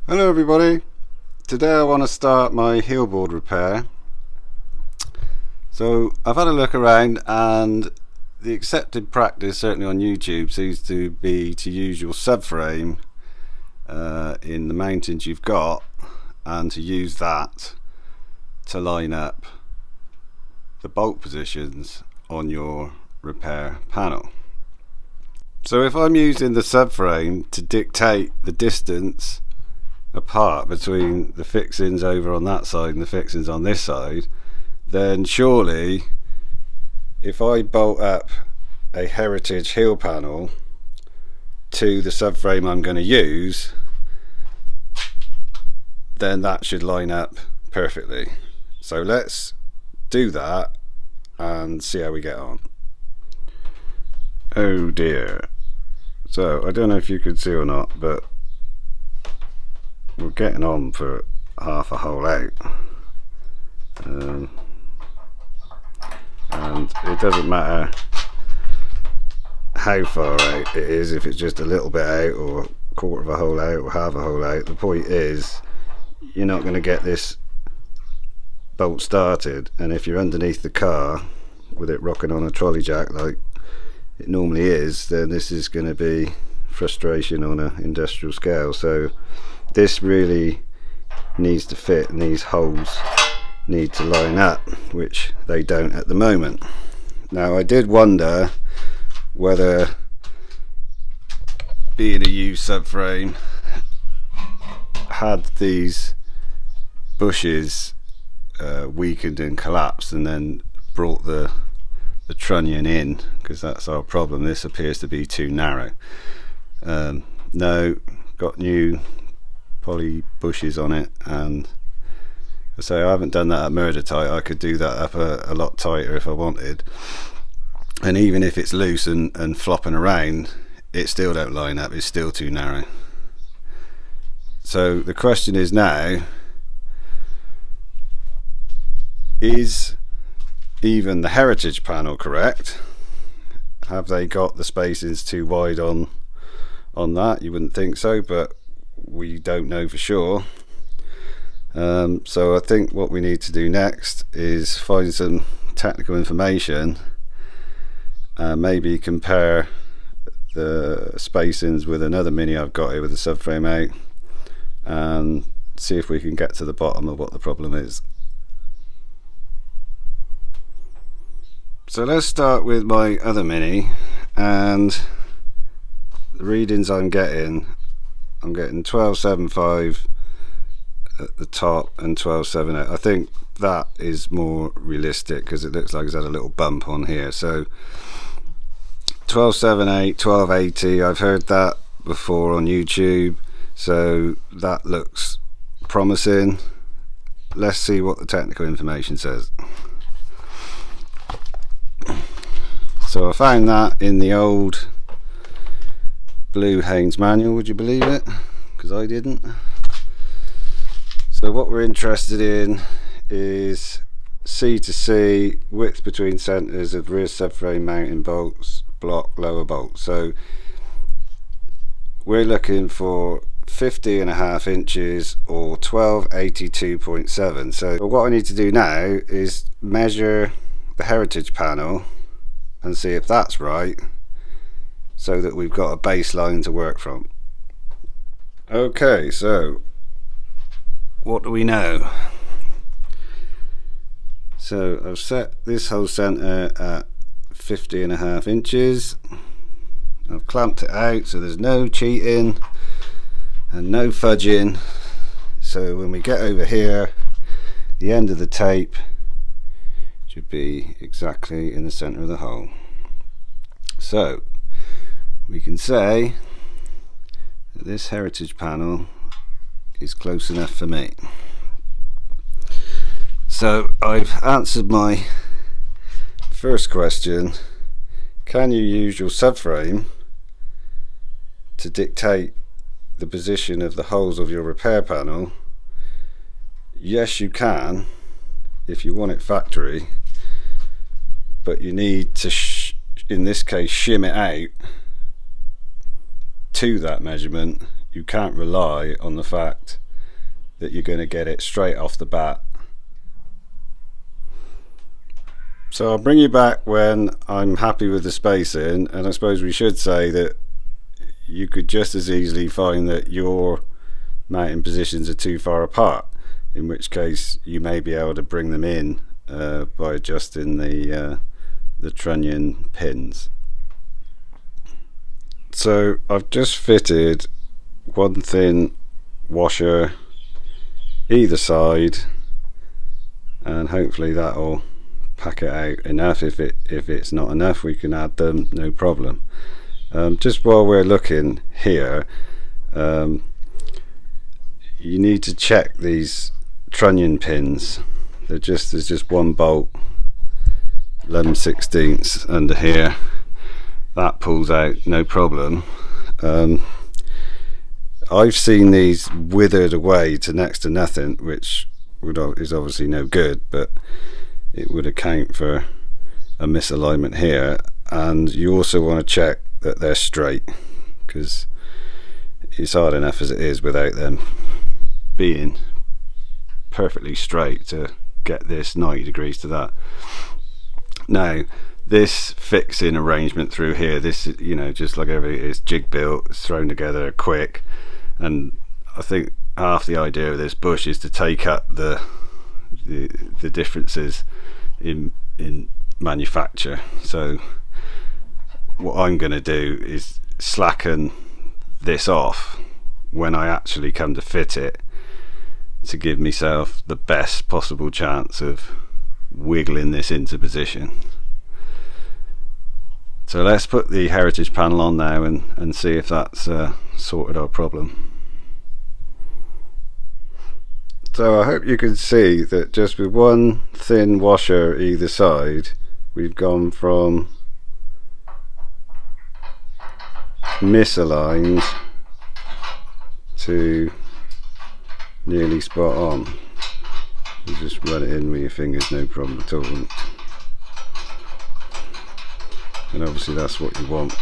Hello everybody, today I want to start my Heelboard repair. So I've had a look around, and the accepted practice certainly on YouTube seems to be to use your subframe in the mountings you've got, and to use that to line up the bolt positions on your repair panel. So if I'm using the subframe to dictate the distance apart between the fixings over on that side and the fixings on this side, then surely if I bolt up a heritage heel panel to the subframe I'm going to use, then that should line up perfectly. So let's do that and see how we get on. Oh dear. So I don't know if you could see or not, but we're getting on for half a hole out, and it doesn't matter how far out it is, if it's just a little bit out or a quarter of a hole out or half a hole out. The point is, you're not going to get this bolt started, and if you're underneath the car with it rocking on a trolley jack like it normally is, then this is going to be frustration on an industrial scale. So this really needs to fit, and these holes need to line up, which they don't at the moment. Now I did wonder whether, being a used subframe, had these bushes weakened and collapsed and then brought the trunnion in, because that's our problem. This appears to be too narrow. No, got new poly bushes on it, and so I haven't done that at murder tight. I could do that up a lot tighter if I wanted, and even if it's loose and flopping around, it still don't line up. It's still too narrow. So the question is now, is even the heritage panel correct? Have they got the spacings too wide on that? You wouldn't think so, but we don't know for sure. So I think what we need to do next is find some technical information, maybe compare the spacings with another Mini I've got here with the subframe out, and see if we can get to the bottom of what the problem is. So let's start with my other Mini, and the readings I'm getting 12.75 at the top and 12.78. I think that is more realistic because it looks like it's had a little bump on here. So 12.78, 12.80, I've heard that before on YouTube, so that looks promising. Let's see what the technical information says. So I found that in the old blue Haynes manual, would you believe it? Because I didn't. So what we're interested in is C to C, width between centres of rear subframe mounting bolts, block lower bolt. So we're looking for 50.5 inches or 1282.7. So what I need to do now is measure the heritage panel and see if that's right, so that we've got a baseline to work from. Okay, so what do we know? So I've set this whole centre at 50.5 inches. I've clamped it out so there's no cheating and no fudging. So when we get over here, the end of the tape should be exactly in the centre of the hole. So we can say that this heritage panel is close enough for me. So I've answered my first question: can you use your subframe to dictate the position of the holes of your repair panel? Yes, you can if you want it factory, but you need to in this case shim it out to that measurement, you can't rely on the fact that you're going to get it straight off the bat. So I'll bring you back when I'm happy with the spacing, and I suppose we should say that you could just as easily find that your mounting positions are too far apart, in which case you may be able to bring them in by adjusting the trunnion pins. So I've just fitted one thin washer either side, and hopefully that'll pack it out enough. If it's not enough, we can add them, no problem. Just while we're looking here, you need to check these trunnion pins. There's just one bolt 11/16 under here. That pulls out no problem. I've seen these withered away to next to nothing, which is obviously no good, but it would account for a misalignment here. And you also want to check that they're straight, because it's hard enough as it is without them being perfectly straight to get this 90 degrees to that. Now this fixing arrangement through here, this is, you know, just like everything is jig built, it's thrown together quick, and I think half the idea of this bush is to take up the differences in manufacture. So what I'm going to do is slacken this off when I actually come to fit it, to give myself the best possible chance of wiggling this into position. So let's put the heritage panel on now and see if that's sorted our problem. So I hope you can see that just with one thin washer either side, we've gone from misaligned to nearly spot on. You just run it in with your fingers, no problem at all. And obviously that's what you want.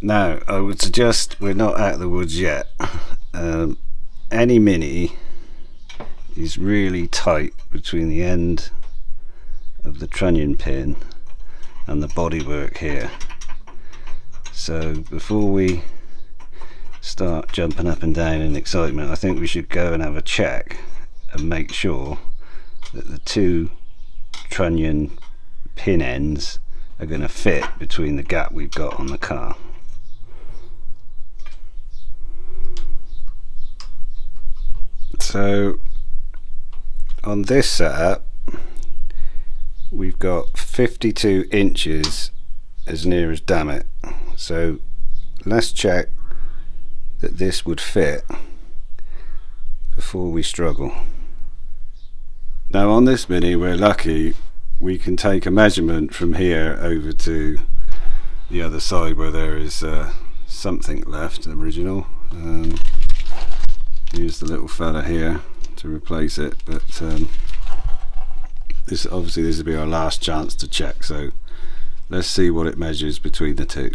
Now I would suggest we're not out of the woods yet. Any mini is really tight between the end of the trunnion pin and the bodywork here. So before we start jumping up and down in excitement, I think we should go and have a check and make sure that the two trunnion pin ends are going to fit between the gap we've got on the car. So on this setup we've got 52 inches as near as damn it. So let's check that this would fit before we struggle. Now on this mini we're lucky, we can take a measurement from here over to the other side where there is something left original. Here's the little fella here to replace it, but this will be our last chance to check, so let's see what it measures between the two.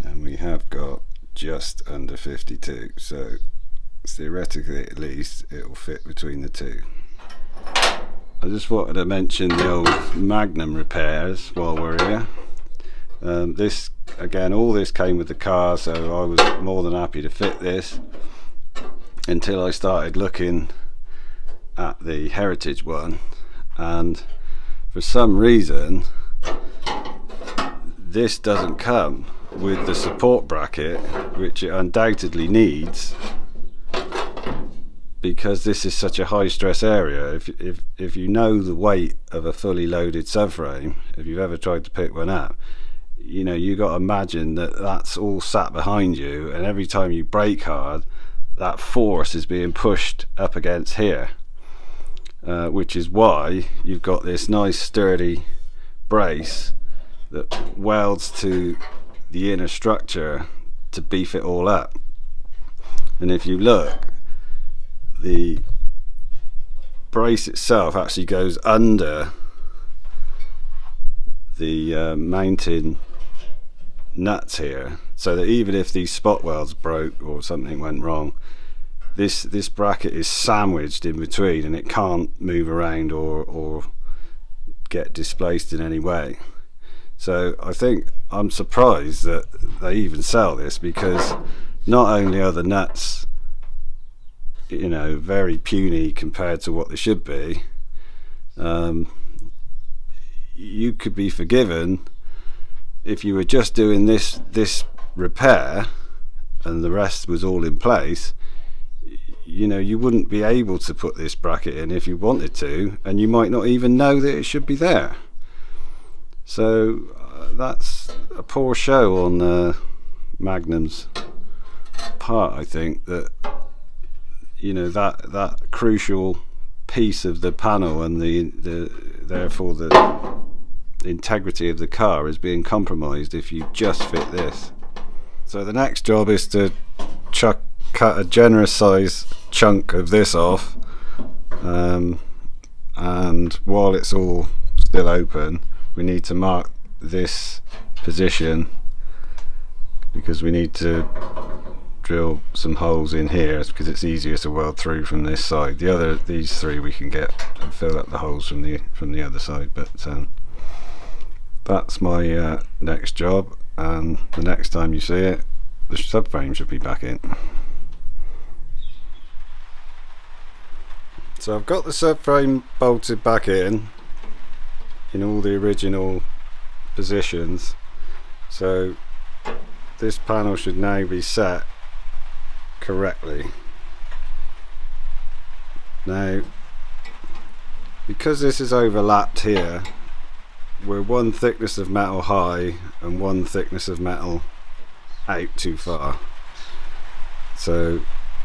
And we have got just under 52, so theoretically at least it will fit between the two. I just wanted to mention the old Magnum repairs while we're here. This again, all this came with the car, so I was more than happy to fit this until I started looking at the heritage one, and for some reason this doesn't come with the support bracket, which it undoubtedly needs, because this is such a high stress area. If you know the weight of a fully loaded subframe, if you've ever tried to pick one up, you know, you got to imagine that that's all sat behind you, and every time you brake hard, that force is being pushed up against here, which is why you've got this nice sturdy brace that welds to the inner structure to beef it all up. And if you look, the brace itself actually goes under the mounting nuts here, so that even if these spot welds broke or something went wrong, this bracket is sandwiched in between and it can't move around or get displaced in any way. So I think I'm surprised that they even sell this, because not only are the nuts, you know, very puny compared to what they should be, you could be forgiven if you were just doing this repair and the rest was all in place. You know, you wouldn't be able to put this bracket in if you wanted to, and you might not even know that it should be there. So that's a poor show on Magnum's part. I think that, you know, that crucial piece of the panel and therefore the integrity of the car is being compromised if you just fit this. So the next job is to cut a generous size chunk of this off, and while it's all still open, we need to mark this position, because we need to drill some holes in here because it's easier to weld through from this side. These three we can get and fill up the holes from the other side, but that's my next job, and the next time you see it, the subframe should be back in. So I've got the subframe bolted back in all the original positions, so this panel should now be set correctly. Now, because this is overlapped here, we're one thickness of metal high and one thickness of metal out too far, so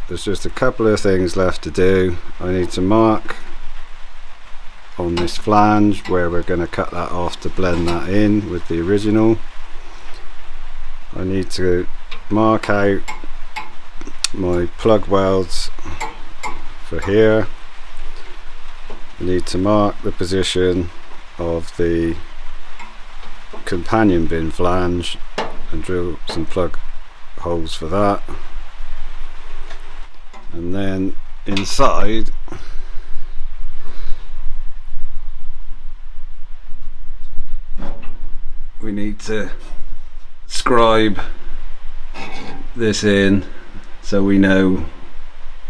there's just a couple of things left to do. I need to mark on this flange where we're going to cut that off to blend that in with the original. I need to mark out my plug welds for here. I need to mark the position of the companion bin flange and drill some plug holes for that. And then inside, we need to scribe this in so we know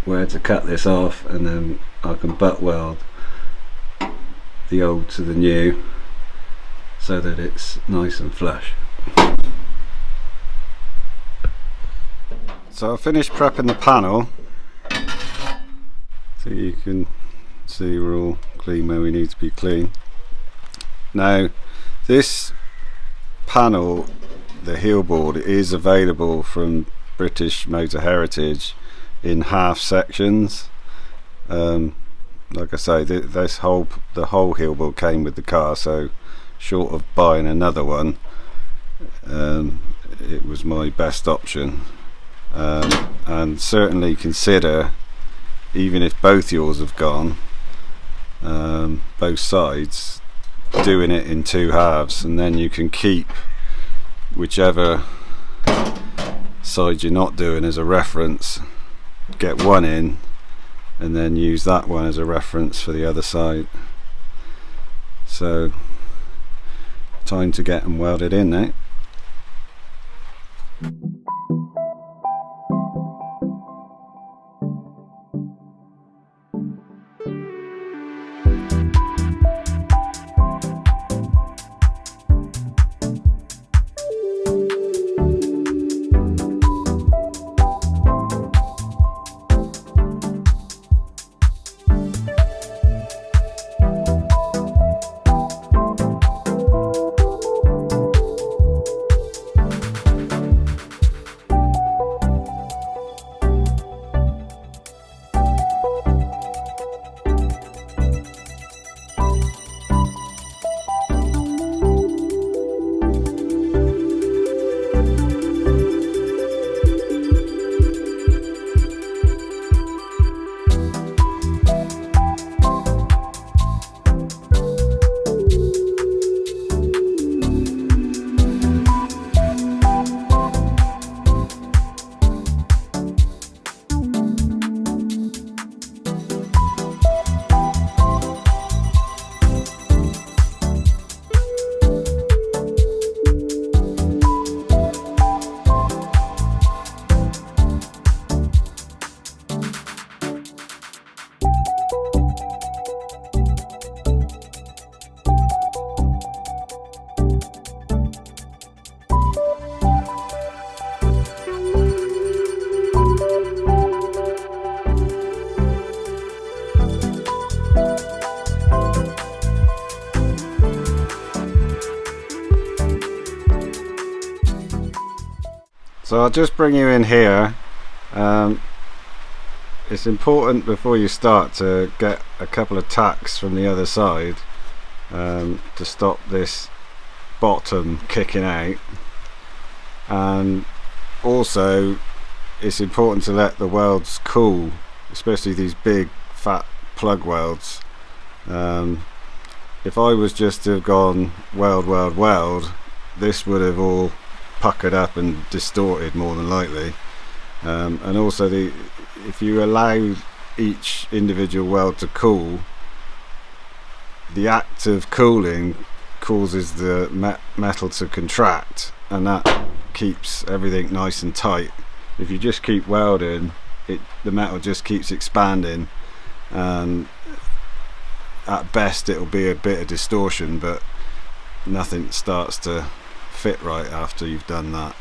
where to cut this off, and then I can butt weld the old to the new so that it's nice and flush. So I finished prepping the panel, so you can see we're all clean where we need to be clean. Now this panel, the Heelboard, is available from British Motor Heritage in half sections. Like I say, the whole Heelboard came with the car, so short of buying another one, it was my best option. And certainly consider, even if both yours have gone, both sides, doing it in two halves, and then you can keep whichever side you're not doing as a reference, get one in and then use that one as a reference for the other side. So time to get them welded in now. So I'll just bring you in here. It's important before you start to get a couple of tacks from the other side to stop this bottom kicking out, and also it's important to let the welds cool, especially these big fat plug welds. If I was just to have gone weld, this would have all puckered up and distorted more than likely. And also if you allow each individual weld to cool, the act of cooling causes the metal to contract, and that keeps everything nice and tight. If you just keep welding, the metal just keeps expanding, and at best it'll be a bit of distortion, but nothing starts to fit right after you've done that.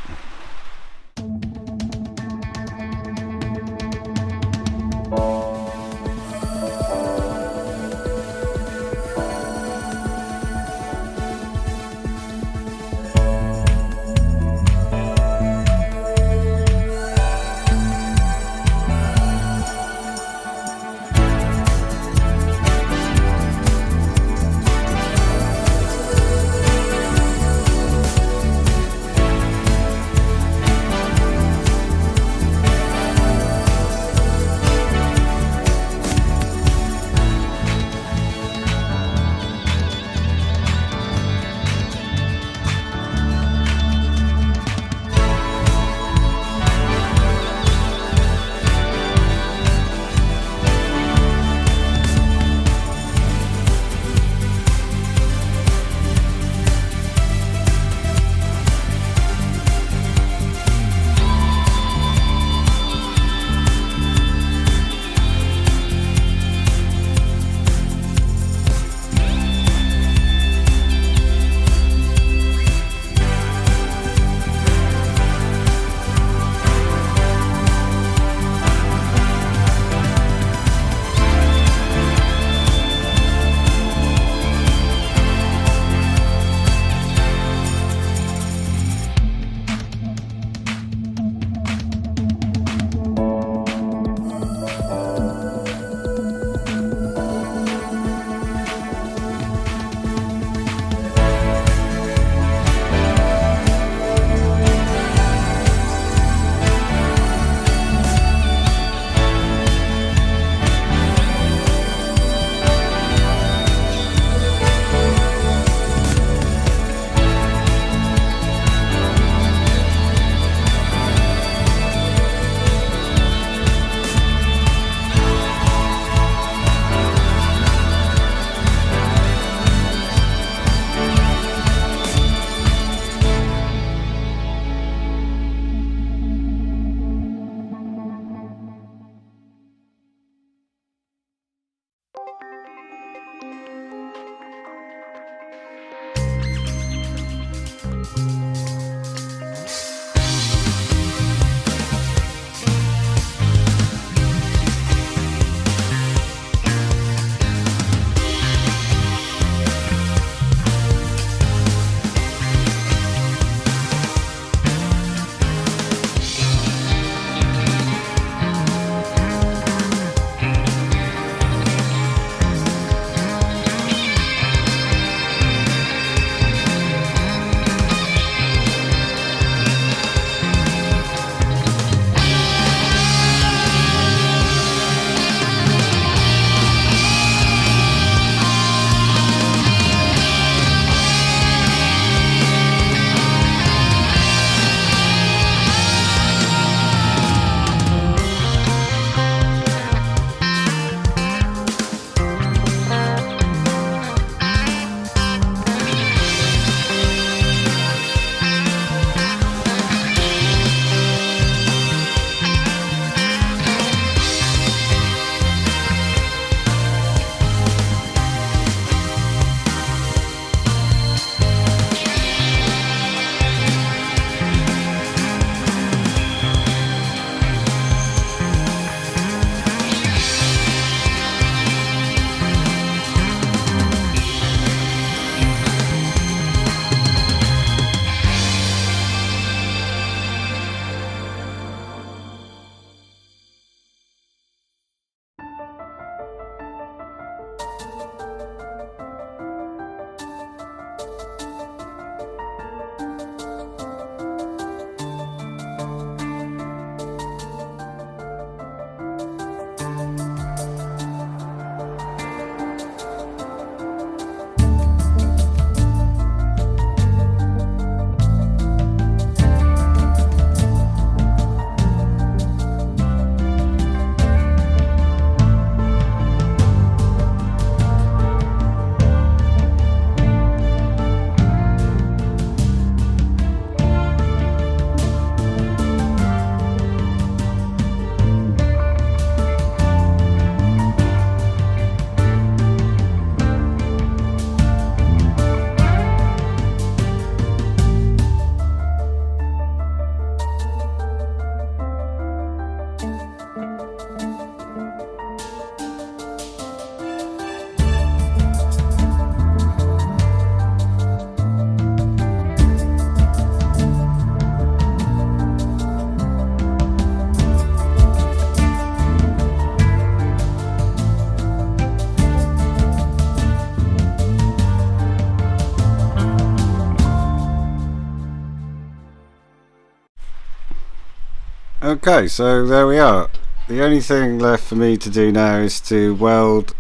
Okay, so there we are. The only thing left for me to do now is to weld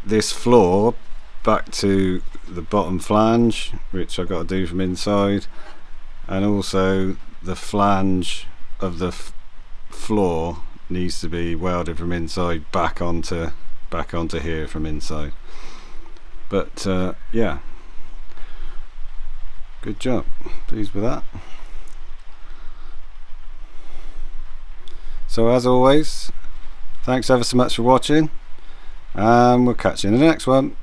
this floor back to the bottom flange, which I've got to do from inside, and also the flange of the floor needs to be welded from inside back onto here from inside. But yeah, good job, pleased with that. So as always, thanks ever so much for watching, and we'll catch you in the next one.